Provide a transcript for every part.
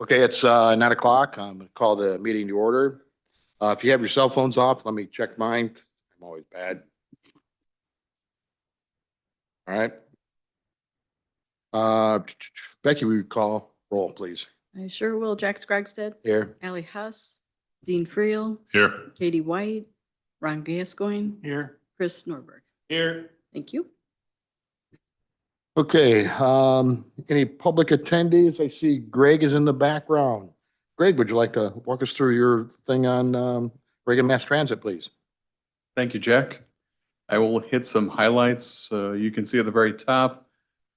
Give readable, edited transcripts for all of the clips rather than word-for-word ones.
Okay, it's 9 o'clock. I'm gonna call the meeting to order. If you have your cell phones off, let me check mine. I'm always bad. All right. Becky, we call roll, please. I sure will. Jack Scragstead, Here. Allie Huss, Dean Friel, Here. Katie White, Ron Gascoigne, Here. Chris Norberg. Here. Thank you. Okay, any public attendees? I see Greg is in the background. Greg, would you like to walk us through your thing on Reagan Mass Transit, please? Thank you, Jack. I will hit some highlights. You can see at the very top,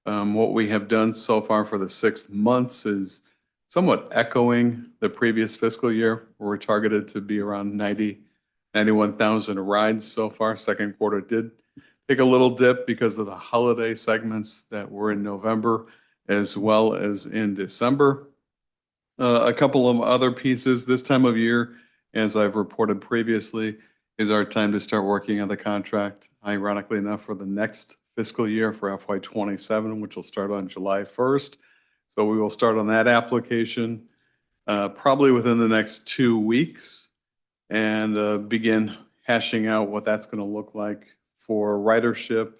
what we have done so far for the 6 months is somewhat echoing the previous fiscal year. We're targeted to be around 91,000 rides so far. Second quarter did take a little dip because of the holiday segments that were in November as well as in December. A couple of other pieces this time of year, as I've reported previously, is our time to start working on the contract, ironically enough, for the next fiscal year for FY27, which will start on July 1st. So we will start on that application probably within the next 2 weeks and begin hashing out what that's going to look like for ridership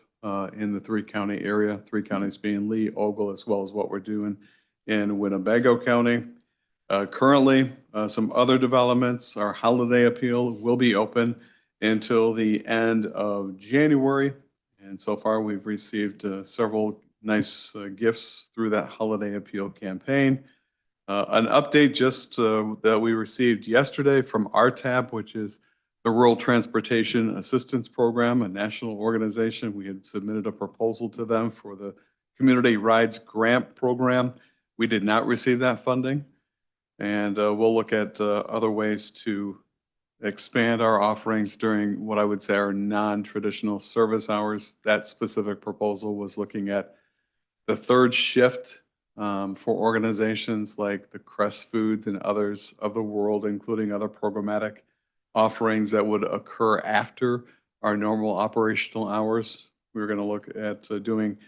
in the 3-county area, 3 counties being Lee, Ogle, as well as what we're doing in Winnebago County. Currently, some other developments, our holiday appeal will be open until the end of January. And so far, we've received several nice gifts through that holiday appeal campaign. An update just that we received yesterday from RTAP, which is the Rural Transportation Assistance Program, a national organization. We had submitted a proposal to them for the Community Rides Grant Program. We did not receive that funding. And we'll look at other ways to expand our offerings during what I would say are non-traditional service hours. That specific proposal was looking at the third shift for organizations like the Crest Foods and others of the world, including other programmatic offerings that would occur after our normal operational hours. We're going to look at doing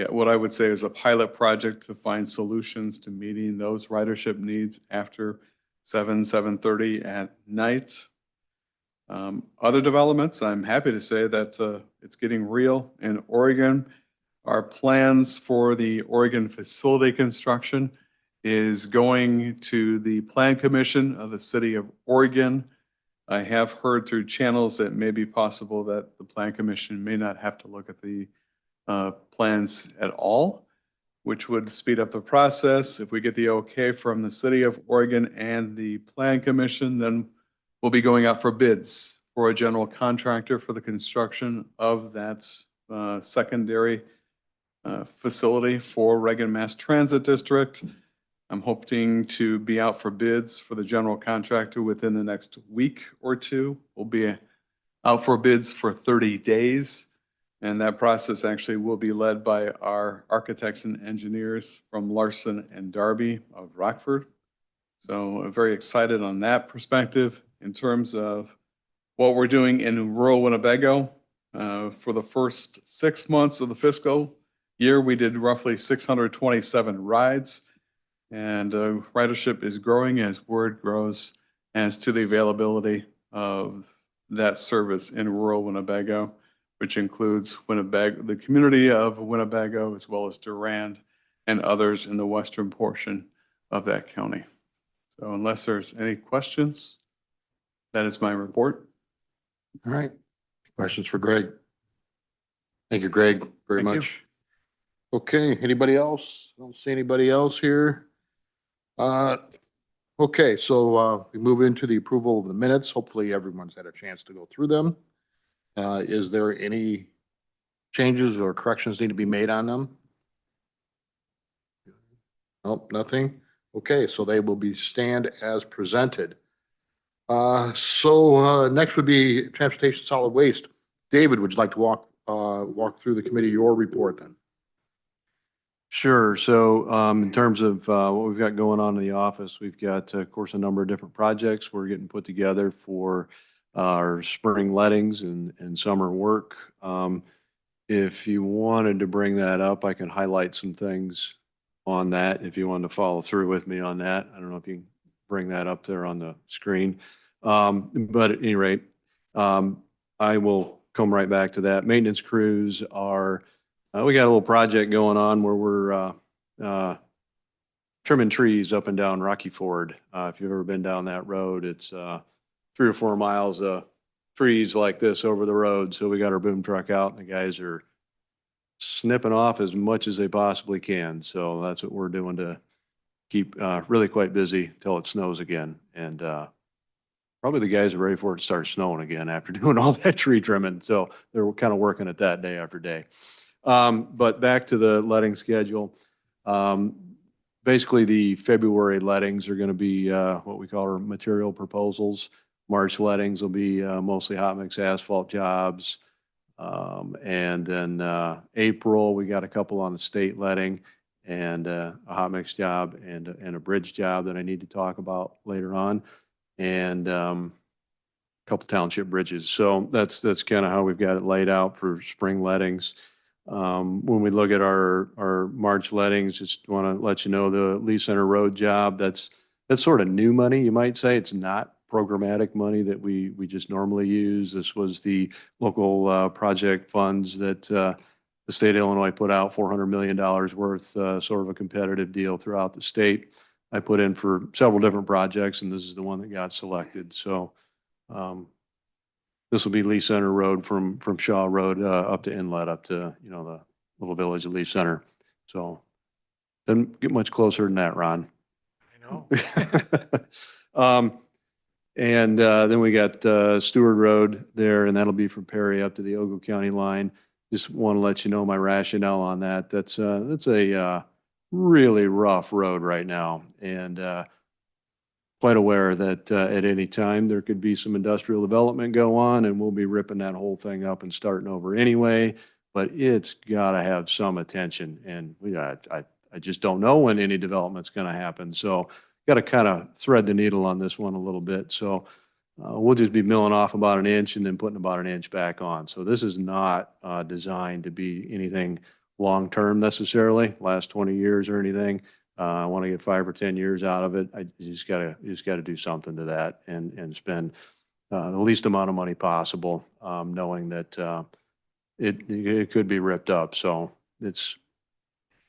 what I would say is a pilot project to find solutions to meeting those ridership needs after 7:30 at night. Other developments, I'm happy to say that it's getting real in Oregon. Our plans for the Oregon facility construction is going to the Plan Commission of the City of Oregon. I have heard through channels that it may be possible that the Plan Commission may not have to look at the plans at all, which would speed up the process. If we get the okay from the City of Oregon and the Plan Commission, then we'll be going out for bids for a general contractor for the construction of that secondary facility for Reagan Mass Transit District. I'm hoping to be out for bids for the general contractor within the next week or two. We'll be out for bids for 30 days. And that process actually will be led by our architects and engineers from Larson and Darby of Rockford. So I'm very excited on that perspective. In terms of what we're doing in rural Winnebago, for the first 6 months of the fiscal year, we did roughly 627 rides. And ridership is growing as word grows as to the availability of that service in rural Winnebago, which includes Winnebago, the community of Winnebago, as well as Durand and others in the western portion of that county. So unless there's any questions, that is my report. All right. Questions for Greg? Thank you, Greg, very Thank you. much. Okay, anybody else? I don't see anybody else here. Okay, so we move into the approval of the minutes. Hopefully everyone's had a chance to go through them. Is there any changes or corrections need to be made on them? Nope, nothing. Okay, so they will be stand as presented. Next would be transportation solid waste. David, would you like to walk through the committee your report then? Sure. So in terms of what we've got going on in the office, we've got, of course, a number of different projects we're getting put together for our spring lettings and summer work. If you wanted to bring that up, I can highlight some things on that, if you wanted to follow through with me on that. I don't know if you can bring that up there on the screen. But at any rate, I will come right back to that. Maintenance crews are, we got a little project going on where we're trimming trees up and down Rocky Ford. If you've ever been down that road, it's 3 or 4 miles of trees like this over the road. So we got our boom truck out and the guys are snipping off as much as they possibly can. So that's what we're doing to keep really quite busy till it snows again. And probably the guys are ready for it to start snowing again after doing all that tree trimming. So they're kind of working at that day after day. But back to the letting schedule. Basically, the February lettings are going to be what we call our material proposals. March lettings will be mostly hot mix asphalt jobs. And then April, we got a couple on the state letting and a hot mix job and a bridge job that I need to talk about later on. And a couple township bridges. So that's kind of how we've got it laid out for spring lettings. When we look at our March lettings, just want to let you know the Lee Center Road job, that's sort of new money, you might say. It's not programmatic money that we just normally use. This was the local project funds that the state of Illinois put out, $400 million worth, sort of a competitive deal throughout the state. I put in for several different projects, and this is the one that got selected. So this will be Lee Center Road from Shaw Road up to Inlet, up to, you know, the little village of Lee Center. So doesn't get much closer than that, Ron. I know. And then we got Stewart Road there, and that'll be from Perry up to the Ogle County line. Just want to let you know my rationale on that. That's a really rough road right now, and quite aware that at any time there could be some industrial development go on, and we'll be ripping that whole thing up and starting over anyway. But it's got to have some attention, and I just don't know when any development's going to happen. So got to kind of thread the needle on this one a little bit. So we'll just be milling off about an inch and then putting about an inch back on. So this is not designed to be anything long-term necessarily, last 20 years or anything. I want to get 5 or 10 years out of it. You just got to do something to that and spend the least amount of money possible, knowing that it could be ripped up. So it's,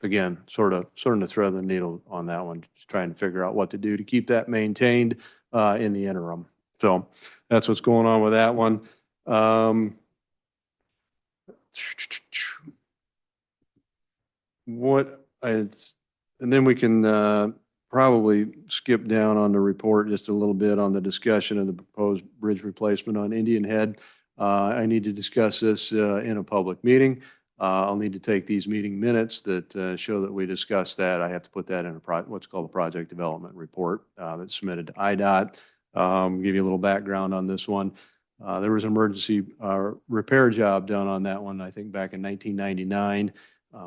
again, sort of to thread the needle on that one, just trying to figure out what to do to keep that maintained in the interim. So that's what's going on with that one. And then we can probably skip down on the report just a little bit on the discussion of the proposed bridge replacement on Indian Head. I need to discuss this in a public meeting. I'll need to take these meeting minutes that show that we discussed that. I have to put that in what's called a project development report that's submitted to IDOT. Give you a little background on this one. There was an emergency repair job done on that one, I think back in 1999,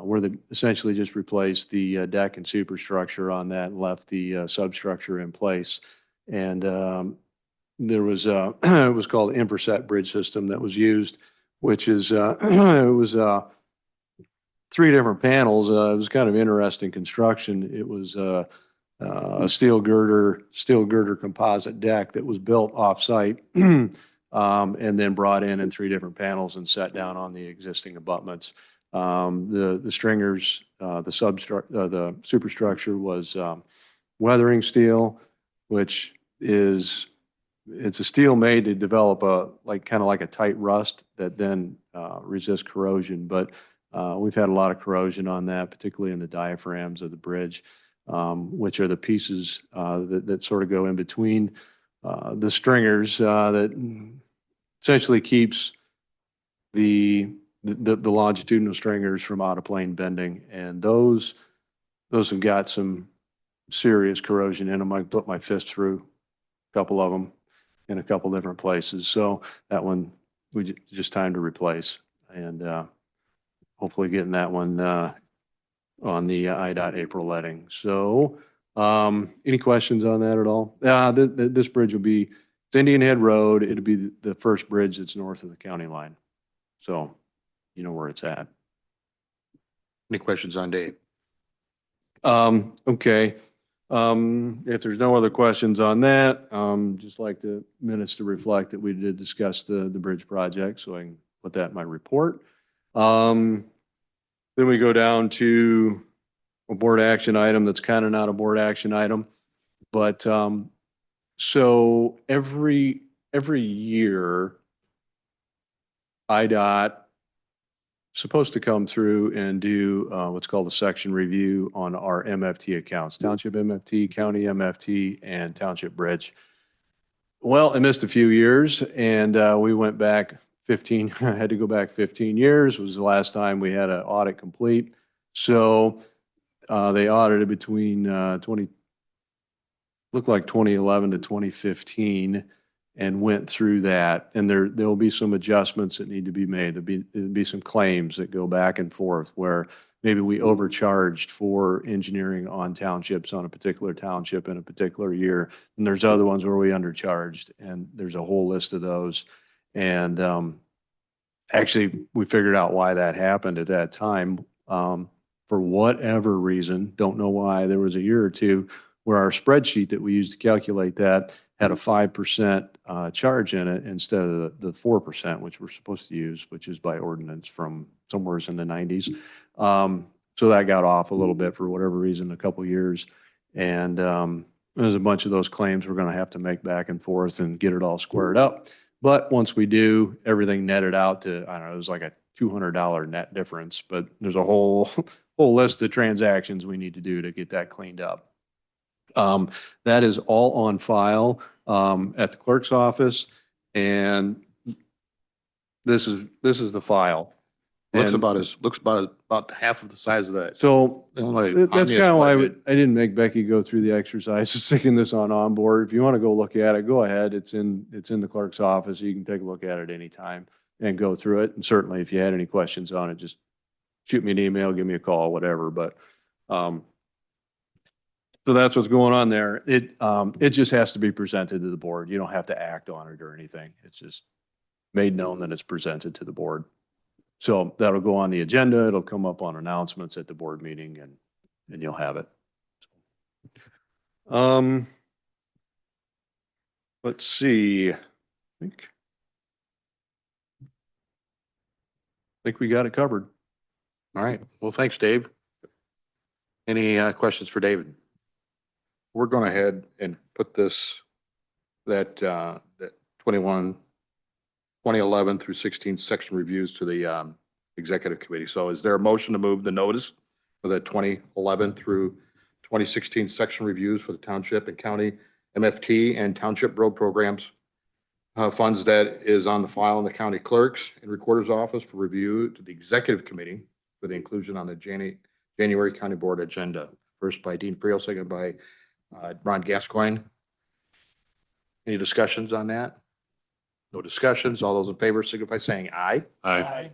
where they essentially just replaced the deck and superstructure on that and left the substructure in place. And there was it was called Infraset bridge system that was used, which is it was 3 different panels. It was kind of interesting construction. It was a steel girder composite deck that was built off-site and then brought in 3 different panels and set down on the existing abutments. The stringers, the superstructure was weathering steel, which is, it's a steel made to develop kind of like a tight rust that then resists corrosion. But we've had a lot of corrosion on that, particularly in the diaphragms of the bridge, which are the pieces that sort of go in between the stringers that essentially keeps the longitudinal stringers from out of plane bending. And those have got some serious corrosion in them. I put my fist through a couple of them in a couple different places. So that one, just time to replace, and hopefully getting that one on the IDOT April letting. So any questions on that at all? This bridge will be, it's Indian Head Road. It'll be the first bridge that's north of the county line. So you know where it's at. Any questions on Dave? Okay. If there's no other questions on that, just like the minutes to reflect that we did discuss the bridge project, so I can put that in my report. Then we go down to a board action item that's kind of not a board action item. But, so every year, IDOT supposed to come through and do what's called a section review on our MFT accounts, Township MFT, County MFT, and Township Bridge. Well, I missed a few years, and we went back 15, I had to go back 15 years, was the last time we had an audit complete. So they audited between 2011 to 2015 and went through that. And there will be some adjustments that need to be made. There'll be some claims that go back and forth where maybe we overcharged for engineering on townships on a particular township in a particular year. And there's other ones where we undercharged, and there's a whole list of those. And actually, we figured out why that happened at that time. For whatever reason, don't know why, there was a year or two where our spreadsheet that we used to calculate that had a 5% charge in it instead of the 4%, which we're supposed to use, which is by ordinance from somewhere in the 90s. So that got off a little bit for whatever reason, a couple years. And there's a bunch of those claims we're going to have to make back and forth and get it all squared up. But once we do, everything netted out to, I don't know, it was like a $200 net difference, but there's a whole list of transactions we need to do to get that cleaned up. That is all on file at the clerk's office, and this is the file. Looks And about half of the size of that. so Only that's omnibus kind of why budget. I didn't make Becky go through the exercise of sticking this on onboard. If you want to go look at it, go ahead. It's in the clerk's office. You can take a look at it anytime and go through it. And certainly if you had any questions on it, just shoot me an email, give me a call, whatever. But, so that's what's going on there. It just has to be presented to the board. You don't have to act on it or anything. It's just made known that it's presented to the board. So that'll go on the agenda. It'll come up on announcements at the board meeting, and you'll have it. Let's see. I think we got it covered. All right. Well, thanks, Dave. Any questions for David? We're going ahead and put that 2011 through 16 section reviews to the executive committee. So is there a motion to move the notice for the 2011 through 2016 section reviews for the township and county MFT and township road programs funds that is on the file in the county clerk's and recorder's office for review to the executive committee for the inclusion on the January county board agenda? First by Dean Friel, second by Ron Gascoigne. Any discussions on that? No discussions. All those in favor signify by saying aye. Aye.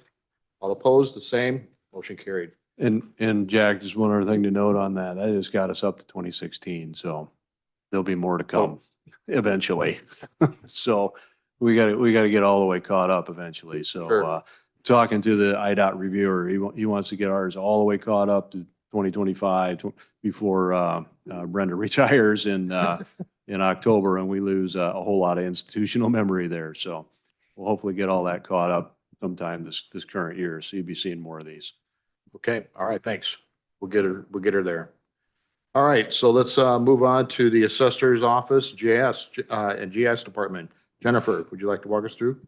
All opposed, the same. Motion carried. And Jack, just one other thing to note on that. That just got us up to 2016. So there'll be more to come eventually. So we got to get all the way caught up eventually. So Sure. Talking to the IDOT reviewer, he wants to get ours all the way caught up to 2025 before Brenda retires in October, and we lose a whole lot of institutional memory there. So we'll hopefully get all that caught up sometime this current year. So you'll be seeing more of these. Okay. All right. Thanks. We'll get her there. All right. So let's move on to the assessor's office, GIS and GIS department. Jennifer, would you like to walk us through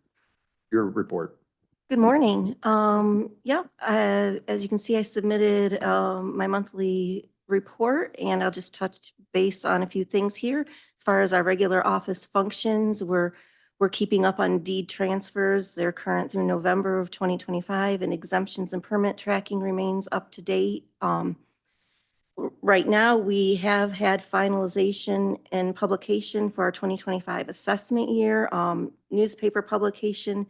your report? Good morning. As you can see, I submitted my monthly report, and I'll just touch base on a few things here. As far as our regular office functions, we're keeping up on deed transfers. They're current through November of 2025, and exemptions and permit tracking remains up to date. Right now, we have had finalization and publication for our 2025 assessment year, newspaper publication,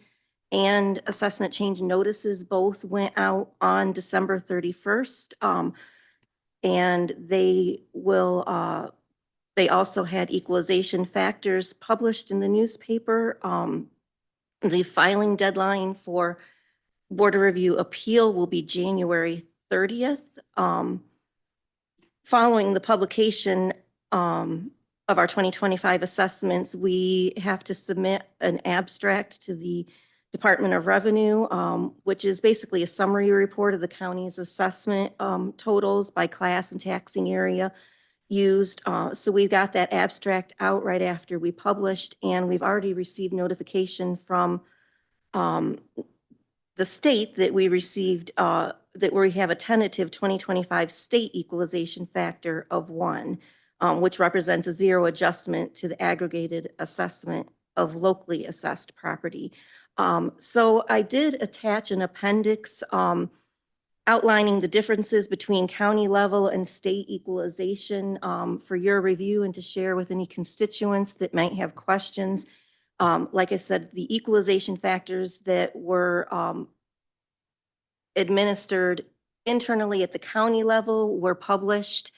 and assessment change notices both went out on December 31st. And they also had equalization factors published in the newspaper. The filing deadline for Board of Review appeal will be January 30th. following the publication of our 2025 assessments, we have to submit an abstract to the Department of Revenue, which is basically a summary report of the county's assessment totals by class and taxing area used. So we got that abstract out right after we published, and we've already received notification from the state that we received, that we have a tentative 2025 state equalization factor of 1, which represents a 0 adjustment to the aggregated assessment of locally assessed property. So I did attach an appendix outlining the differences between county level and state equalization for your review and to share with any constituents that might have questions. Like I said, the equalization factors that were administered internally at the county level were published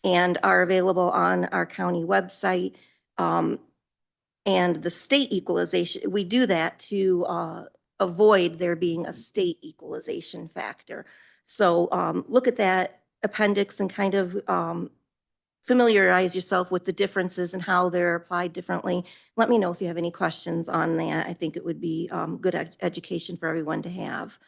and are available on our county website. And the state equalization, we do that to avoid there being a state equalization factor. So look at that appendix and kind of familiarize yourself with the differences and how they're applied differently. Let me know if you have any questions on that. I think it would be good education for everyone to have.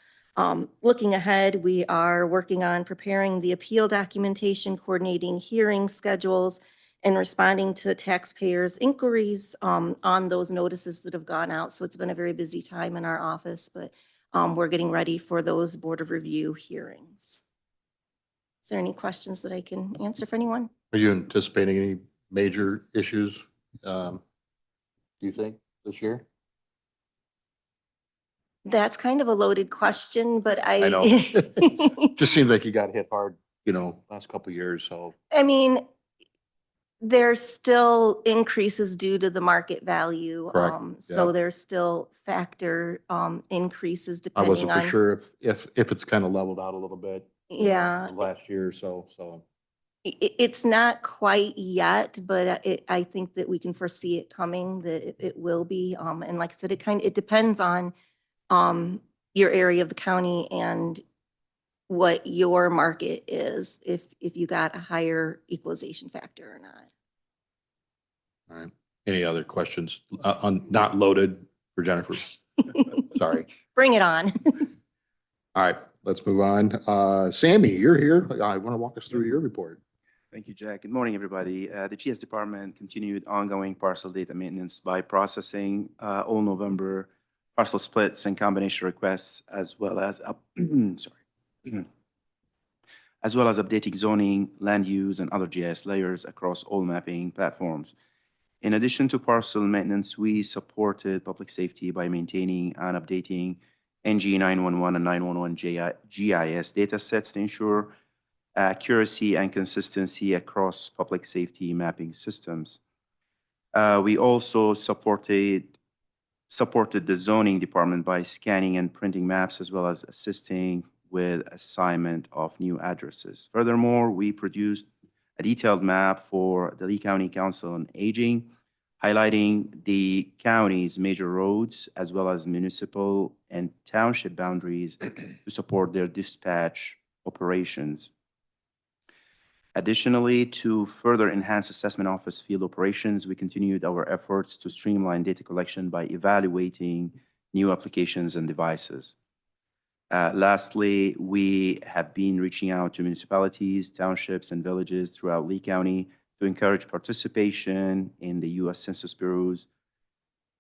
Looking ahead, we are working on preparing the appeal documentation, coordinating hearing schedules, and responding to taxpayers' inquiries on those notices that have gone out. So it's been a very busy time in our office, but we're getting ready for those Board of Review hearings. Is there any questions that I can answer for anyone? Are you anticipating any major issues, do you think, this year? That's kind of a loaded question, but I know. Just seems like you got hit hard, last couple of years, so. I mean, there's still increases due to the market value. Correct, So yeah. there's still factor increases I depending wasn't for on. sure if it's kind of leveled out a little bit. Yeah. Last year or so. It's not quite yet, but I think that we can foresee it coming, that it will be. And like I said, it depends on your area of the county and what your market is, if you got a higher equalization factor or not. All right. Any other questions? Not loaded for Jennifer. Sorry. Bring it on. All right, let's move on. Sammy, you're here. I want to walk us through your report. Thank you, Jack. Good morning, everybody. The GS Department continued ongoing parcel data maintenance by processing all November parcel splits and combination requests, as well as as well as updating zoning, land use, and other GIS layers across all mapping platforms. In addition to parcel maintenance, we supported public safety by maintaining and updating NG 911 and 911 GIS data sets to ensure accuracy and consistency across public safety mapping systems. We also supported the zoning department by scanning and printing maps, as well as assisting with assignment of new addresses. Furthermore, we produced a detailed map for the Lee County Council on Aging, highlighting the county's major roads, as well as municipal and township boundaries to support their dispatch operations. Additionally, to further enhance assessment office field operations, we continued our efforts to streamline data collection by evaluating new applications and devices. Lastly, we have been reaching out to municipalities, townships, and villages throughout Lee County to encourage participation in the U.S. Census Bureau's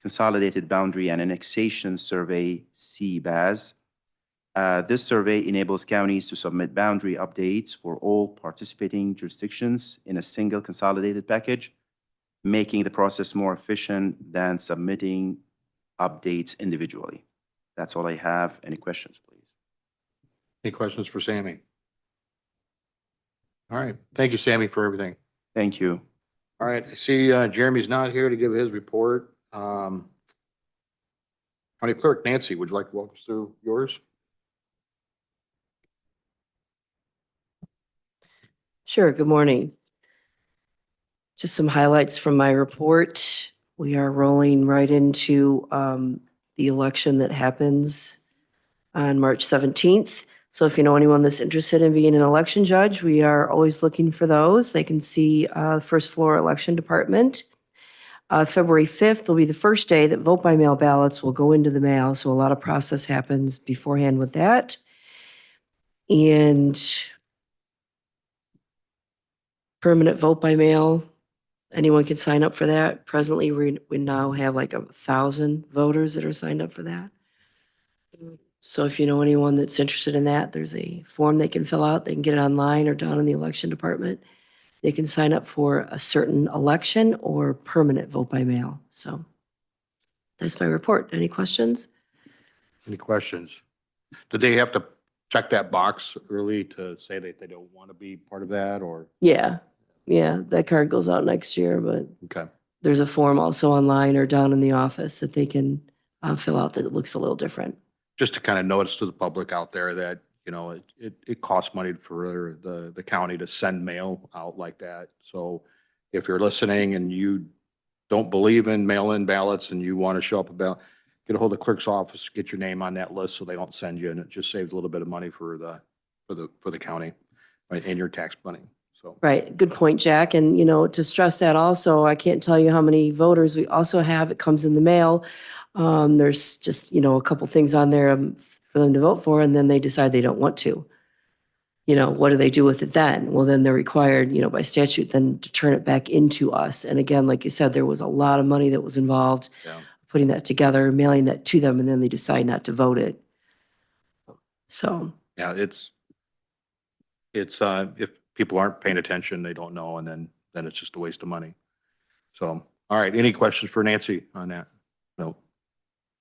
Consolidated Boundary and Annexation Survey, CBAS. This survey enables counties to submit boundary updates for all participating jurisdictions in a single consolidated package, making the process more efficient than submitting updates individually. That's all I have. Any questions, please? Any questions for Sammy? All right. Thank you, Sammy, for everything. Thank you. All right. I see Jeremy's not here to give his report. County Clerk Nancy, would you like to walk us through yours? Sure. Good morning. Just some highlights from my report. We are rolling right into the election that happens on March 17th. So if you know anyone that's interested in being an election judge, we are always looking for those. They can see first floor election department. February 5th will be the first day that vote by mail ballots will go into the mail. So a lot of process happens beforehand with that. And permanent vote by mail, anyone can sign up for that. Presently, we now have like 1,000 voters that are signed up for that. So if you know anyone that's interested in that, there's a form they can fill out. They can get it online or down in the election department. They can sign up for a certain election or permanent vote by mail. So that's my report. Any questions? Any questions? Did they have to check that box early to say that they don't want to be part of that, or? Yeah, that card goes out next year, but Okay. there's a form also online or down in the office that they can fill out that looks a little different. Just to kind of notice to the public out there that, you know, it costs money for the county to send mail out like that. So if you're listening and you don't believe in mail-in ballots and you want to show up about, get a hold of the clerk's office, get your name on that list so they don't send you, and it just saves a little bit of money for the county, right, and your tax money. So. Right, good point, Jack. And, to stress that also, I can't tell you how many voters we also have. It comes in the mail. There's just, a couple things on there for them to vote for, and then they decide they don't want to. What do they do with it then? Well, then they're required, by statute, then to turn it back into us. And again, like you said, there was a lot of money that was involved, putting that together, mailing that to them, and then they decide not to vote it. So. Yeah, it's if people aren't paying attention, they don't know, and then it's just a waste of money. So, all right, any questions for Nancy on that? No.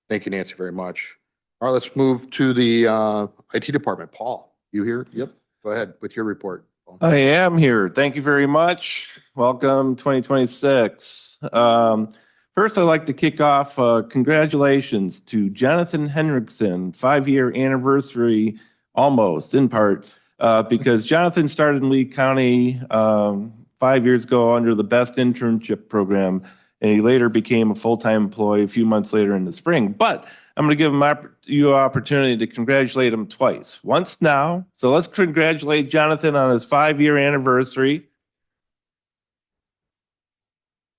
Thank you, Nancy, very much. All right, let's move to the IT department. Paul, you here? Yep. Go ahead with your report. Paul. I am here. Thank you very much. Welcome 2026. First, I'd like to kick off congratulations to Jonathan Henriksen, 5-year anniversary, almost in part, because Jonathan started in Lee County 5 years ago under the Best Internship Program, and he later became a full-time employee a few months later in the spring. But I'm going to give you an opportunity to congratulate him twice. Once now. So let's congratulate Jonathan on his 5-year anniversary.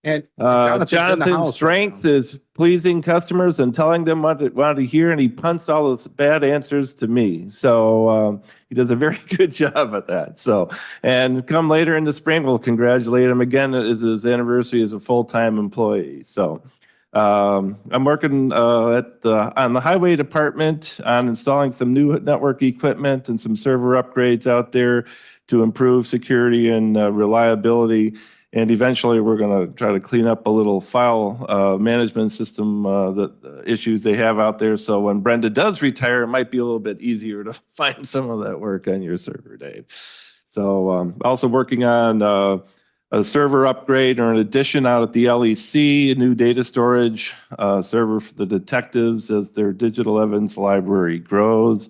And Jonathan's strength is pleasing customers and telling them what they want to hear, and he punts all the bad answers to me. So he does a very good job at that. So, and come later in the spring, we'll congratulate him again as his anniversary as a full-time employee. So I'm working on the highway department on installing some new network equipment and some server upgrades out there to improve security and reliability. And eventually, we're going to try to clean up a little file management system issues they have out there. So when Brenda does retire, it might be a little bit easier to find some of that work on your server, Dave. So also working on a server upgrade or an addition out at the LEC, a new data storage server for the detectives as their digital evidence library grows.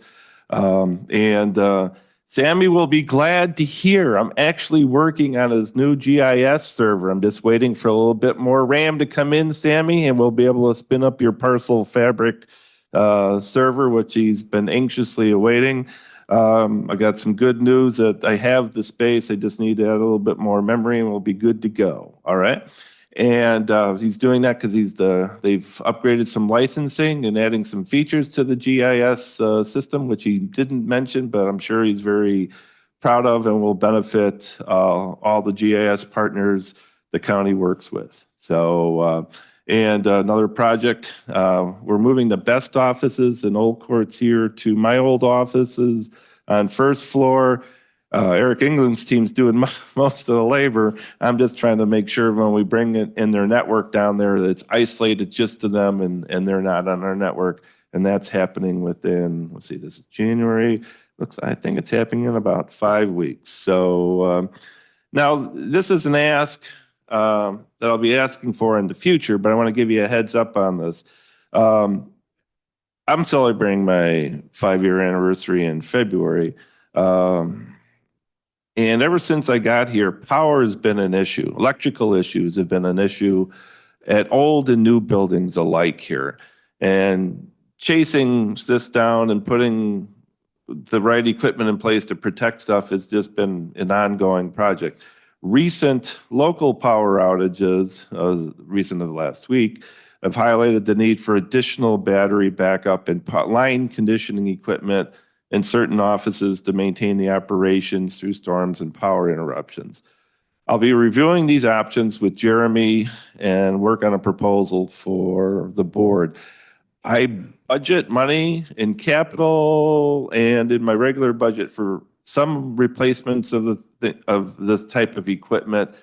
Sammy will be glad to hear I'm actually working on his new GIS server. I'm just waiting for a little bit more RAM to come in, Sammy, and we'll be able to spin up your Parcel Fabric server, which he's been anxiously awaiting. I got some good news that I have the space. I just need to add a little bit more memory and we'll be good to go. All right. And he's doing that because they've upgraded some licensing and adding some features to the GIS system, which he didn't mention, but I'm sure he's very proud of and will benefit all the GIS partners the county works with. So, and another project, we're moving the best offices in Old Courts here to my old offices on first floor. Eric England's team's doing most of the labor. I'm just trying to make sure when we bring it in their network down there that it's isolated just to them and they're not on our network. And that's happening within, let's see, this is January. I think it's happening in about 5 weeks. So now this is an ask that I'll be asking for in the future, but I want to give you a heads up on this. I'm celebrating my 5-year anniversary in February. And ever since I got here, power has been an issue. Electrical issues have been an issue at old and new buildings alike here. And chasing this down and putting the right equipment in place to protect stuff has just been an ongoing project. Recent local power outages, recent of last week, have highlighted the need for additional battery backup and line conditioning equipment in certain offices to maintain the operations through storms and power interruptions. I'll be reviewing these options with Jeremy and work on a proposal for the board. I budget money in capital and in my regular budget for some replacements of this type of equipment,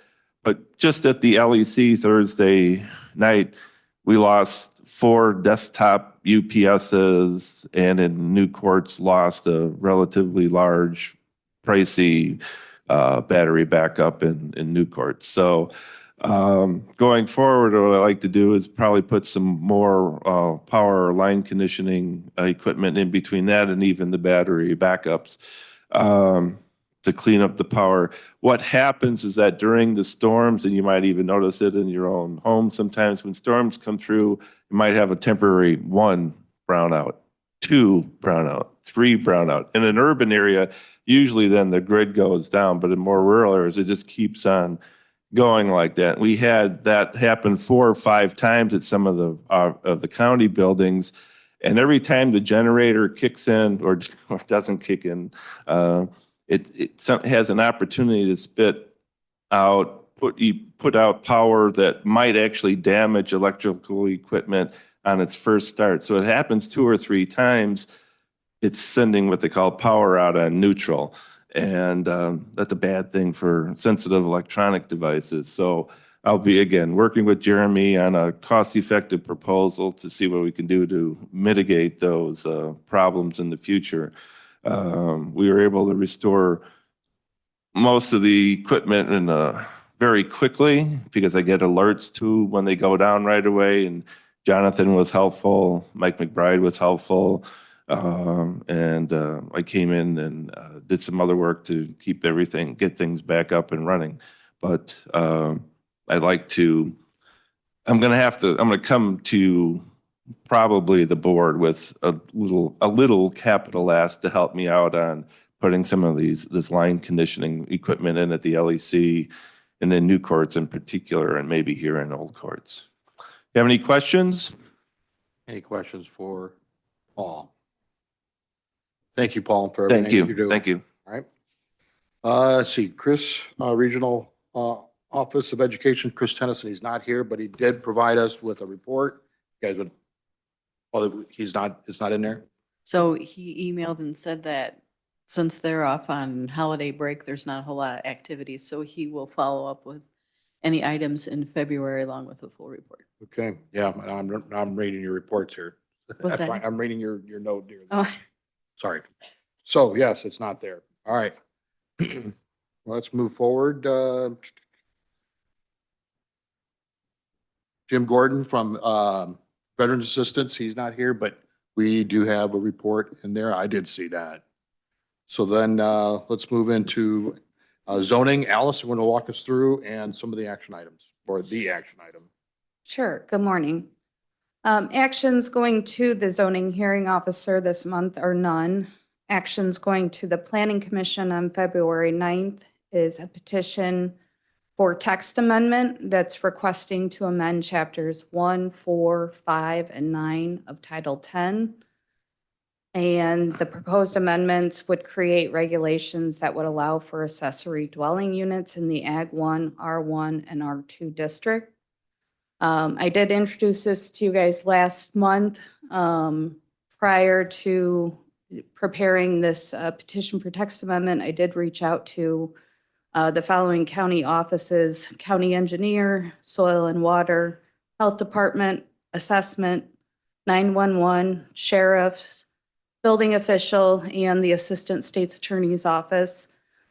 but just at the LEC Thursday night, we lost 4 desktop UPSs, and in New Courts lost a relatively large, pricey battery backup in New Courts. So going forward, what I like to do is probably put some more power line conditioning equipment in between that and even the battery backups to clean up the power. What happens is that during the storms, and you might even notice it in your own home sometimes, when storms come through, you might have a temporary 1 brownout, 2 brownout, 3 brownout. In an urban area, usually then the grid goes down, but in more rural areas, it just keeps on going like that. We had that happen 4 or 5 times at some of the county buildings, and every time the generator kicks in or doesn't kick in, it has an opportunity to spit out, put out power that might actually damage electrical equipment on its first start. So it happens 2 or 3 times. It's sending what they call power out on neutral. And that's a bad thing for sensitive electronic devices. So I'll be, again, working with Jeremy on a cost-effective proposal to see what we can do to mitigate those problems in the future. We were able to restore most of the equipment very quickly because I get alerts too when they go down right away. And Jonathan was helpful. Mike McBride was helpful. And I came in and did some other work to get things back up and running. But I'm going to come to probably the board with a little capital ask to help me out on putting some of this line conditioning equipment in at the LEC and then New Courts in particular, and maybe here in Old Courts. You have any questions? Any questions for Paul? Thank you, Paul, for everything you do. Thank you. All right. Let's see, Chris, Regional Office of Education, Chris Tennyson, he's not here, but he did provide us with a report. You guys would, oh, it's not in there? So he emailed and said that since they're off on holiday break, there's not a whole lot of activities. So he will follow up with any items in February along with a full report. Okay, yeah, I'm reading your reports here. What's that? I'm reading your note here. Oh, Sorry. So yes, it's not there. All right. Let's move forward. Jim Gordon from Veterans Assistance, he's not here, but we do have a report in there. I did see that. So then let's move into zoning. Alice, you want to walk us through and some of the action items or the action item? Sure. Good morning. Actions going to the zoning hearing officer this month are none. Actions going to the planning commission on February 9th is a petition for text amendment that's requesting to amend chapters 1, 4, 5, and 9 of Title 10. And the proposed amendments would create regulations that would allow for accessory dwelling units in the Ag 1, R1, and R2 district. I did introduce this to you guys last month. Prior to preparing this petition for text amendment, I did reach out to the following county offices: county engineer, soil and water, health department, assessment, 911, sheriffs, building official, and the assistant state's attorney's office.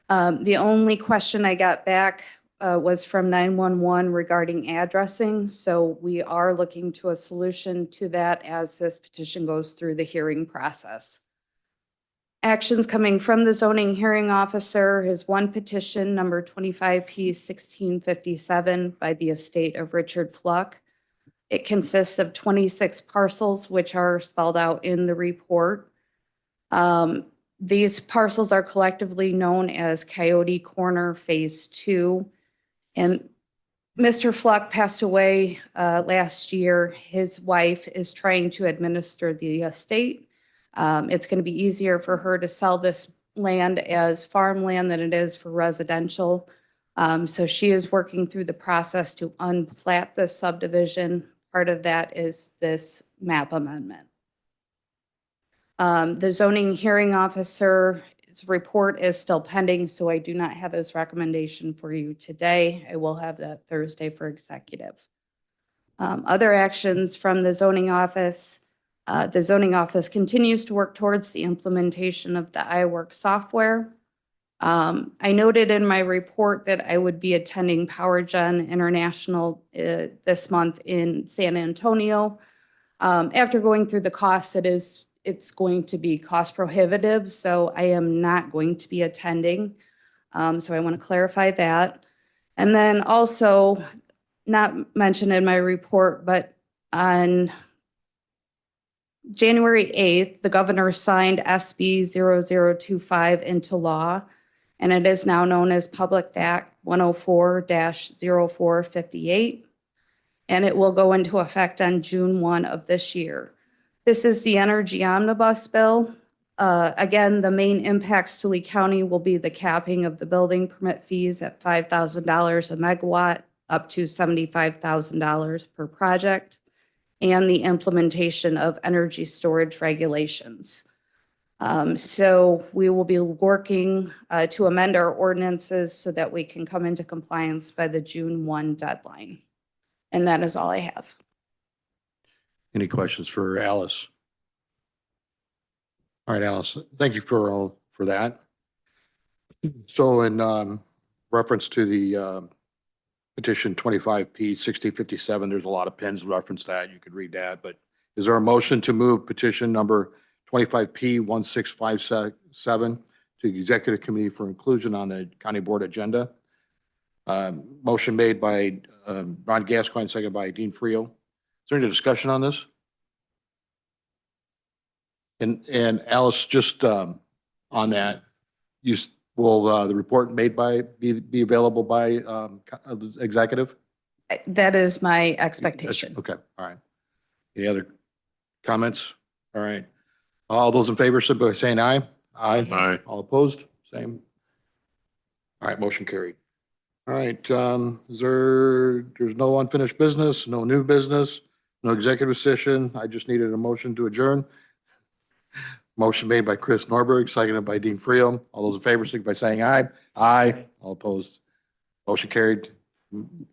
The only question I got back was from 911 regarding addressing. So we are looking to a solution to that as this petition goes through the hearing process. Actions coming from the zoning hearing officer is one petition, number 25P 1657 by the estate of Richard Fluck. It consists of 26 parcels, which are spelled out in the report. These parcels are collectively known as Coyote Corner Phase 2. And Mr. Fluck passed away last year. His wife is trying to administer the estate. It's going to be easier for her to sell this land as farmland than it is for residential. So she is working through the process to unplat this subdivision. Part of that is this map amendment. The zoning hearing officer's report is still pending, so I do not have his recommendation for you today. I will have that Thursday for executive. Other actions from the zoning office. The zoning office continues to work towards the implementation of the iWork software. I noted in my report that I would be attending PowerGen International this month in San Antonio. After going through the costs, it's going to be cost prohibitive, so I am not going to be attending. So I want to clarify that. And then also, not mentioned in my report, but on January 8th, the governor signed SB 0025 into law, and it is now known as Public Act 104-0458, and it will go into effect on June 1 of this year. This is the Energy Omnibus Bill. Again, the main impacts to Lee County will be the capping of the building permit fees at $5,000 a megawatt, up to $75,000 per project, and the implementation of energy storage regulations. So we will be working to amend our ordinances so that we can come into compliance by the June 1 deadline. And that is all I have. Any questions for Alice? All right, Alice, thank you for that. So in reference to the petition 25P 6057, there's a lot of pins reference that. You could read that, but is there a motion to move petition number 25P 1657 to the executive committee for inclusion on the county board agenda? Motion made by Ron Gascoigne, seconded by Dean Friel. Is there any discussion on this? And Alice, just on that, will the report made by be available by executive? That is my expectation. Okay, all right. Any other comments? All right. All those in favor, simply by saying aye. Aye. Aye. All opposed? Same. All right, motion carried. All right, there's no unfinished business, no new business, no executive session. I just needed a motion to adjourn. Motion made by Chris Norberg, seconded by Dean Friel. All those in favor, signify by saying aye. Aye. All opposed? Motion carried. Meeting